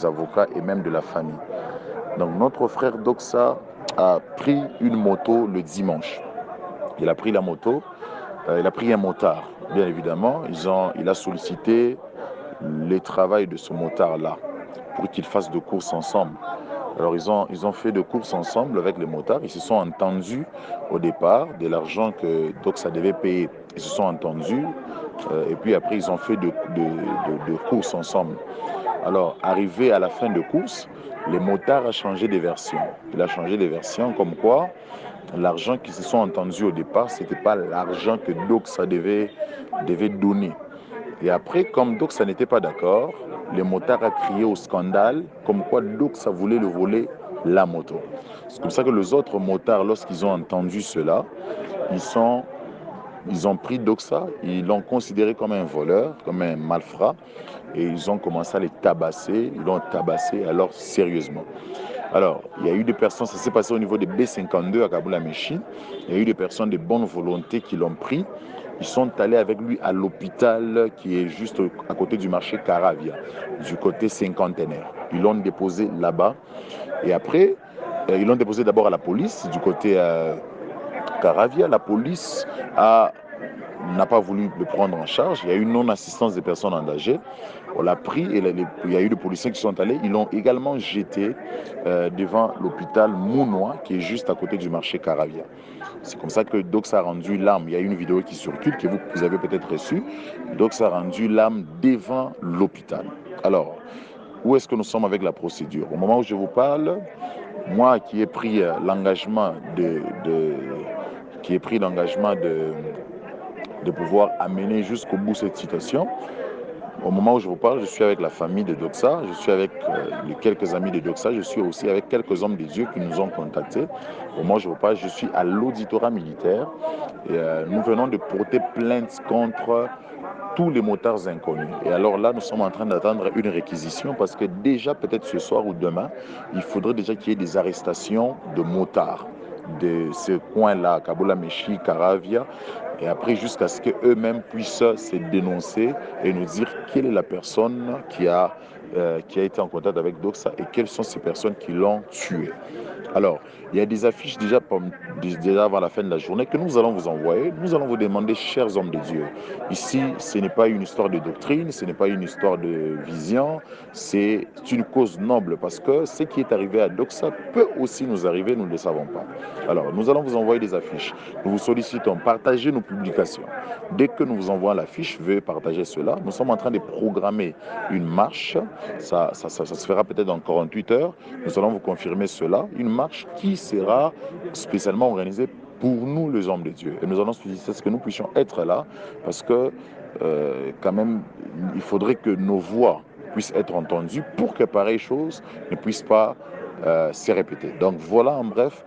des avocats et même de la famille. Donc notre frère Doxa a pris une moto le dimanche. Il a pris la moto, il a pris un motard, bien évidemment. Il a sollicité le travail de ce motard-là pour qu'ils fassent de courses ensemble. Alors ils ont fait de courses ensemble avec les motards. Ils se sont entendus au départ de l'argent que Doxa devait payer. Ils se sont entendus et puis après ils ont fait de courses ensemble. Alors arrivé à la fin de course, le motard a changé de version. Il a changé de version comme quoi l'argent qu'ils se sont entendus au départ, ce n'était pas l'argent que Doxa devait donner. Et après, comme Doxa n'était pas d'accord, le motard a crié au scandale, comme quoi Doxa voulait le voler la moto. C'est comme ça que les autres motards, lorsqu'ils ont entendu cela, ils ont pris Doxa, ils l'ont considéré comme un voleur, comme un malfrat, et ils ont commencé à les tabasser, ils l'ont tabassé alors sérieusement. Alors, il y a eu des personnes, ça s'est passé au niveau des B52 à Kaboula-Méchi, il y a eu des personnes de bonne volonté qui l'ont pris. Ils sont allés avec lui à l'hôpital qui est juste à côté du marché Caravia, du côté cinquantenaire. Ils l'ont déposé là-bas. Et après, ils l'ont déposé d'abord à la police du côté Caravia. La police n'a pas voulu le prendre en charge. Il y a eu une non-assistance des personnes en danger. On l'a pris et il y a eu des policiers qui sont allés. Ils l'ont également jeté devant l'hôpital Mounois qui est juste à côté du marché Caravia. C'est comme ça que Doxa a rendu l'âme. Il y a une vidéo qui circule que vous avez peut-être reçue. Doxa a rendu l'âme devant l'hôpital. Alors, où est-ce que nous sommes avec la procédure? Au moment où je vous parle, moi qui ai pris l'engagement de pouvoir amener jusqu'au bout cette situation, au moment où je vous parle, je suis avec la famille de Doxa, je suis avec les quelques amis de Doxa, je suis aussi avec quelques hommes de Dieu qui nous ont contactés. Au moment où je vous parle, je suis à l'auditorat militaire et nous venons de porter plainte contre tous les motards inconnus. Et alors là, nous sommes en train d'attendre une réquisition parce que déjà, peut-être ce soir ou demain, il faudrait déjà qu'il y ait des arrestations de motards de ce coin-là, Kaboula-Méchi, Caravia, et après jusqu'à ce qu'eux-mêmes puissent se dénoncer et nous dire quelle est la personne qui a été en contact avec Doxa et quelles sont ces personnes qui l'ont tué. Alors, il y a des affiches déjà avant la fin de la journée que nous allons vous envoyer. Nous allons vous demander, chers hommes de Dieu, ici, ce n'est pas une histoire de doctrine, ce n'est pas une histoire de vision, c'est une cause noble parce que ce qui est arrivé à Doxa peut aussi nous arriver, nous ne le savons pas. Alors, nous allons vous envoyer des affiches. Nous vous sollicitons, partagez nos publications. Dès que nous vous envoyons l'affiche, veuillez partager cela. Nous sommes en train de programmer une marche. Ça se fera peut-être dans 48 heures. Nous allons vous confirmer cela. Une marche qui sera spécialement organisée pour nous, les hommes de Dieu. Et nous allons solliciter ce que nous puissions être là parce que quand même, il faudrait que nos voix puissent être entendues pour que pareille chose ne puisse pas se répéter. Donc voilà en bref.